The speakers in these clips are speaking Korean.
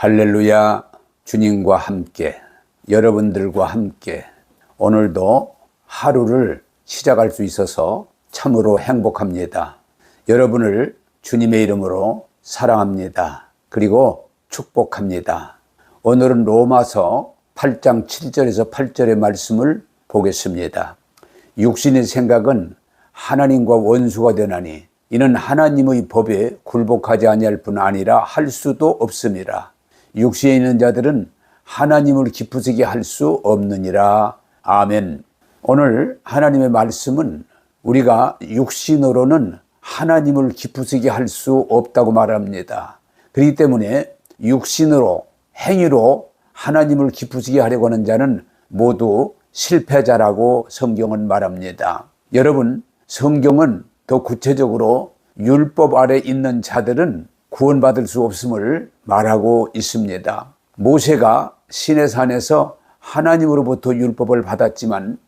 할렐루야. 주님과 함께, 여러분들과 함께 오늘도 하루를 시작할 수 있어서 참으로 행복합니다. 여러분을 주님의 이름으로 사랑합니다. 그리고 축복합니다. 오늘은 로마서 8장 7절에서 8절의 말씀을 보겠습니다. 육신의 생각은 하나님과 원수가 되나니 이는 하나님의 법에 굴복하지 아니할 뿐 아니라 할 수도 없음이라. 육신에 있는 자들은 하나님을 기쁘시게 할 수 없느니라. 아멘. 오늘 하나님의 말씀은 우리가 육신으로는 하나님을 기쁘시게 할 수 없다고 말합니다. 그렇기 때문에 육신으로, 행위로 하나님을 기쁘시게 하려고 하는 자는 모두 실패자라고 성경은 말합니다. 여러분, 성경은 더 구체적으로 율법 아래 있는 자들은 구원받을 수 없음을 말하고 있습니다. 모세가 시내산에서 하나님으로부터 율법을 받았지만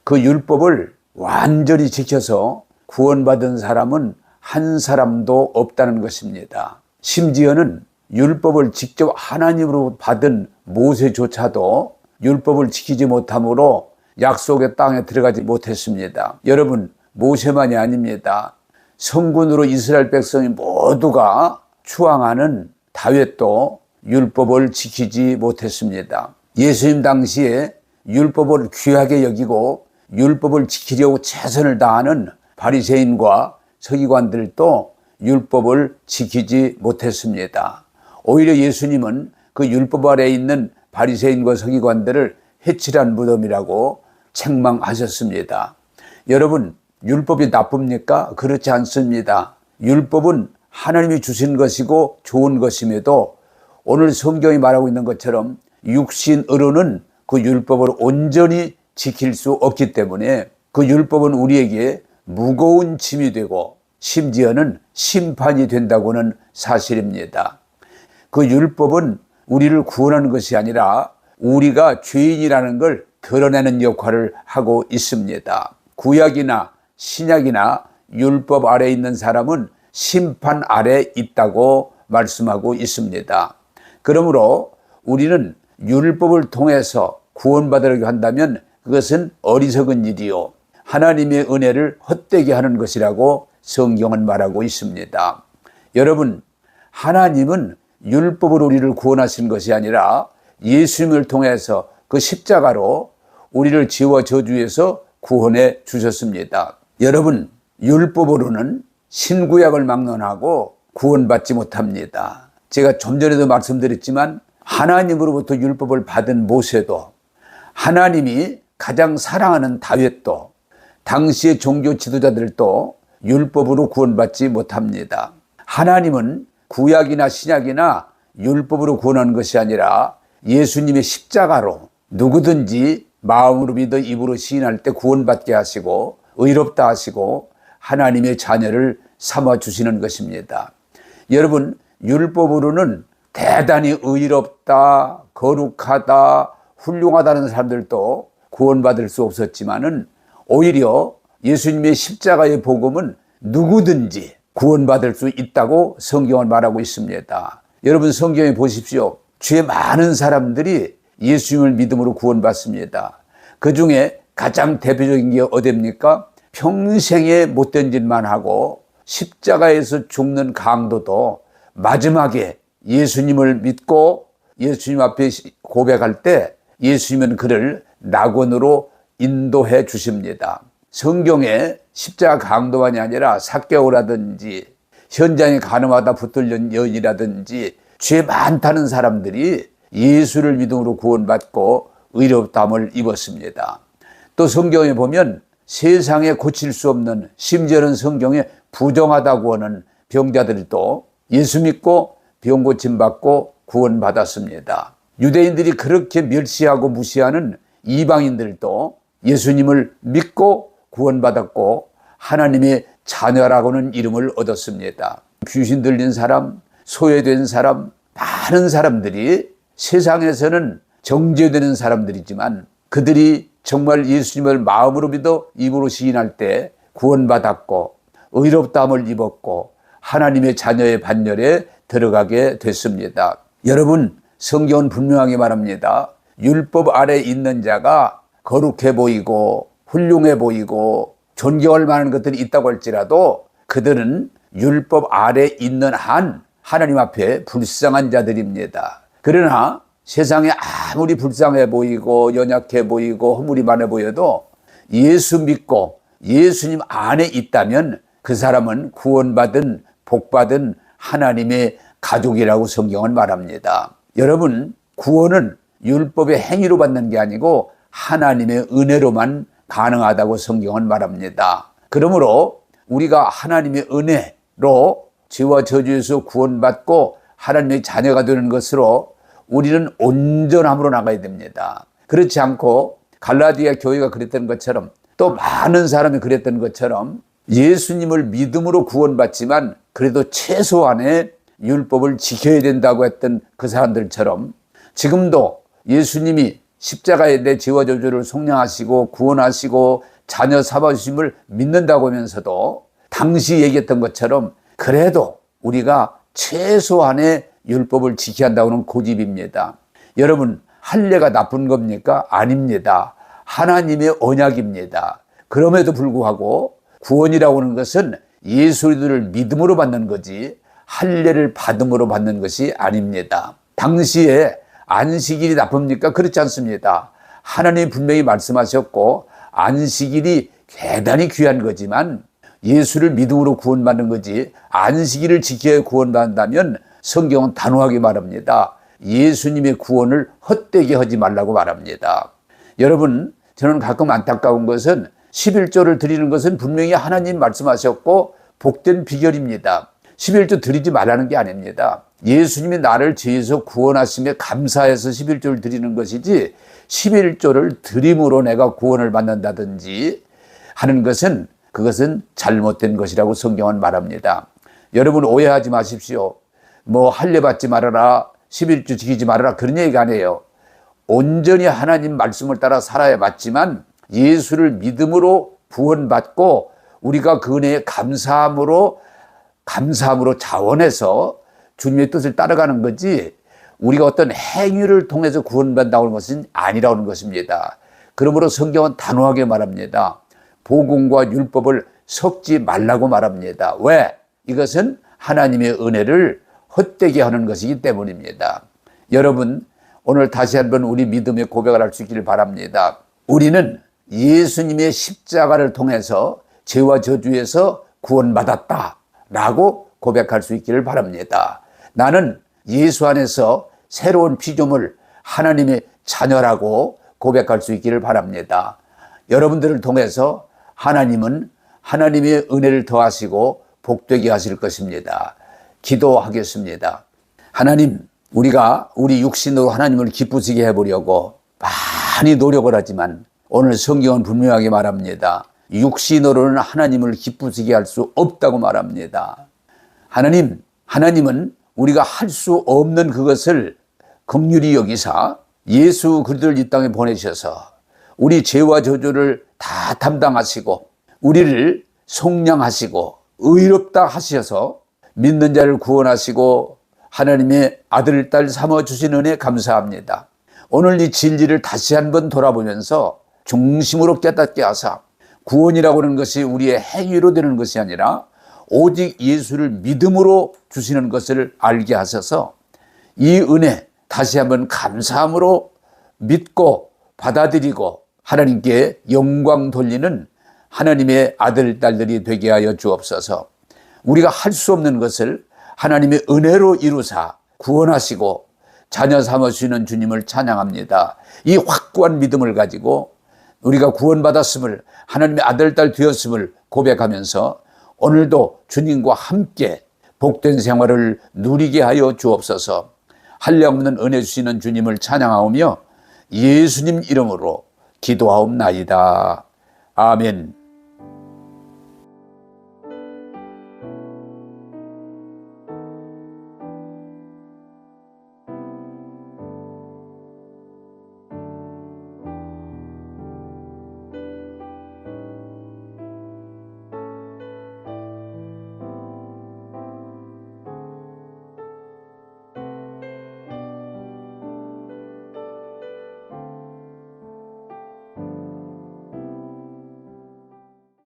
그 율법을 완전히 지켜서 구원받은 사람은 한 사람도 없다는 것입니다. 심지어는 율법을 직접 하나님으로 받은 모세조차도 율법을 지키지 못함으로 약속의 땅에 들어가지 못했습니다. 여러분, 모세만이 아닙니다. 성군으로 이스라엘 백성이 모두가 추앙하는 다윗도 율법을 지키지 못했습니다. 예수님 당시에 율법을 귀하게 여기고 율법을 지키려고 최선을 다하는 바리새인과 서기관들도 율법을 지키지 못했습니다. 오히려 예수님은 그 율법 아래에 있는 바리새인과 서기관들을 해칠한 무덤이라고 책망하셨습니다. 여러분, 율법이 나쁩니까? 그렇지 않습니다. 율법은 하나님이 주신 것이고 좋은 것임에도 오늘 성경이 말하고 있는 것처럼 육신으로는 그 율법을 온전히 지킬 수 없기 때문에 그 율법은 우리에게 무거운 짐이 되고 심지어는 심판이 된다고는 사실입니다. 그 율법은 우리를 구원하는 것이 아니라 우리가 죄인이라는 걸 드러내는 역할을 하고 있습니다. 구약이나 신약이나 율법 아래에 있는 사람은 심판 아래 있다고 말씀하고 있습니다. 그러므로 우리는 율법을 통해서 구원받으려고 한다면 그것은 어리석은 일이요 하나님의 은혜를 헛되게 하는 것이라고 성경은 말하고 있습니다. 여러분, 하나님은 율법으로 우리를 구원하신 것이 아니라 예수님을 통해서 그 십자가로 우리를 죄와 저주에서 구원해 주셨습니다. 여러분, 율법으로는 신구약을 막론하고 구원받지 못합니다. 제가 좀 전에도 말씀드렸지만 하나님으로부터 율법을 받은 모세도, 하나님이 가장 사랑하는 다윗도, 당시의 종교 지도자들도 율법으로 구원받지 못합니다. 하나님은 구약이나 신약이나 율법으로 구원하는 것이 아니라 예수님의 십자가로 누구든지 마음으로 믿어 입으로 시인할 때 구원받게 하시고 의롭다 하시고 하나님의 자녀를 삼아주시는 것입니다. 여러분, 율법으로는 대단히 의롭다, 거룩하다, 훌륭하다는 사람들도 구원받을 수 없었지만은 오히려 예수님의 십자가의 복음은 누구든지 구원받을 수 있다고 성경은 말하고 있습니다. 여러분, 성경에 보십시오. 죄 많은 사람들이 예수님을 믿음으로 구원받습니다. 그 중에 가장 대표적인 게 어디입니까? 평생에 못된 짓만 하고 십자가에서 죽는 강도도 마지막에 예수님을 믿고 예수님 앞에 고백할 때 예수님은 그를 낙원으로 인도해 주십니다. 성경에 십자가 강도만이 아니라 삭개오라든지 현장에 가늠하다 붙들린 여인이라든지 죄 많다는 사람들이 예수를 믿음으로 구원받고 의롭다함을 입었습니다. 또 성경에 보면 세상에 고칠 수 없는, 심지어는 성경에 부정하다고 하는 병자들도 예수 믿고 병 고침 받고 구원받았습니다. 유대인들이 그렇게 멸시하고 무시하는 이방인들도 예수님을 믿고 구원받았고 하나님의 자녀라고는 이름을 얻었습니다. 귀신 들린 사람, 소외된 사람, 많은 사람들이 세상에서는 정죄되는 사람들이지만 그들이 정말 예수님을 마음으로 믿어 입으로 시인할 때 구원받았고 의롭다함을 입었고 하나님의 자녀의 반열에 들어가게 됐습니다. 여러분, 성경은 분명하게 말합니다. 율법 아래 있는 자가 거룩해 보이고 훌륭해 보이고 존경할 만한 것들이 있다고 할지라도 그들은 율법 아래 있는 한 하나님 앞에 불쌍한 자들입니다. 그러나 세상에 아무리 불쌍해 보이고 연약해 보이고 허물이 많아 보여도 예수 믿고 예수님 안에 있다면 그 사람은 구원받은 복받은 하나님의 가족이라고 성경은 말합니다. 여러분, 구원은 율법의 행위로 받는 게 아니고 하나님의 은혜로만 가능하다고 성경은 말합니다. 그러므로 우리가 하나님의 은혜로 죄와 저주에서 구원받고 하나님의 자녀가 되는 것으로 우리는 온전함으로 나가야 됩니다. 그렇지 않고 갈라디아 교회가 그랬던 것처럼 또 많은 사람이 그랬던 것처럼 예수님을 믿음으로 구원받지만 그래도 최소한의 율법을 지켜야 된다고 했던 그 사람들처럼 지금도 예수님이 십자가에 내 죄와 저주를 속량하시고 구원하시고 자녀 삼아주심을 믿는다고 하면서도 당시 얘기했던 것처럼 그래도 우리가 최소한의 율법을 지켜야 한다고는 고집입니다. 여러분, 할례가 나쁜 겁니까? 아닙니다. 하나님의 언약입니다. 그럼에도 불구하고 구원이라고 하는 것은 예수를 믿음으로 받는 거지 할례를 받음으로 받는 것이 아닙니다. 당시에 안식일이 나쁩니까? 그렇지 않습니다. 하나님이 분명히 말씀하셨고 안식일이 대단히 귀한 거지만 예수를 믿음으로 구원받는 거지 안식일을 지켜야 구원받는다면 성경은 단호하게 말합니다. 예수님의 구원을 헛되게 하지 말라고 말합니다. 여러분, 저는 가끔 안타까운 것은 11조를 드리는 것은 분명히 하나님 말씀하셨고 복된 비결입니다. 11조 드리지 말라는 게 아닙니다. 예수님이 나를 죄에서 구원하심에 감사해서 11조를 드리는 것이지 11조를 드림으로 내가 구원을 받는다든지 하는 것은 그것은 잘못된 것이라고 성경은 말합니다. 여러분 오해하지 마십시오. 뭐 할례 받지 말아라, 11조 지키지 말아라 그런 얘기가 아니에요. 온전히 하나님 말씀을 따라 살아야 맞지만 예수를 믿음으로 구원받고 우리가 그 은혜에 감사함으로 자원해서 주님의 뜻을 따라가는 거지 우리가 어떤 행위를 통해서 구원받는다고 하는 것은 아니라는 것입니다. 그러므로 성경은 단호하게 말합니다. 복음과 율법을 섞지 말라고 말합니다. 왜? 이것은 하나님의 은혜를 헛되게 하는 것이기 때문입니다. 여러분, 오늘 다시 한번 우리 믿음의 고백을 할 수 있기를 바랍니다. 우리는 예수님의 십자가를 통해서 죄와 저주에서 구원받았다라고 고백할 수 있기를 바랍니다. 나는 예수 안에서 새로운 피조물 하나님의 자녀라고 고백할 수 있기를 바랍니다. 여러분들을 통해서 하나님은 하나님의 은혜를 더하시고 복되게 하실 것입니다. 기도하겠습니다. 하나님, 우리가 우리 육신으로 하나님을 기쁘시게 해보려고 많이 노력을 하지만 오늘 성경은 분명하게 말합니다. 육신으로는 하나님을 기쁘시게 할 수 없다고 말합니다. 하나님은 우리가 할 수 없는 그것을 긍휼히 여기사 예수 그리스도를 이 땅에 보내셔서 우리 죄와 저주를 다 담당하시고 우리를 속량하시고 의롭다 하셔서 믿는 자를 구원하시고 하나님의 아들, 딸 삼아주신 은혜 감사합니다. 오늘 이 진리를 다시 한번 돌아보면서 중심으로 깨닫게 하사 구원이라고 하는 것이 우리의 행위로 되는 것이 아니라 오직 예수를 믿음으로 주시는 것을 알게 하셔서 이 은혜 다시 한번 감사함으로 믿고 받아들이고 하나님께 영광 돌리는 하나님의 아들, 딸들이 되게 하여 주옵소서. 우리가 할 수 없는 것을 하나님의 은혜로 이루사 구원하시고 자녀 삼으시는 주님을 찬양합니다. 이 확고한 믿음을 가지고 우리가 구원받았음을 하나님의 아들, 딸 되었음을 고백하면서 오늘도 주님과 함께 복된 생활을 누리게 하여 주옵소서. 한량없는 은혜 주시는 주님을 찬양하오며 예수님 이름으로 기도하옵나이다. 아멘.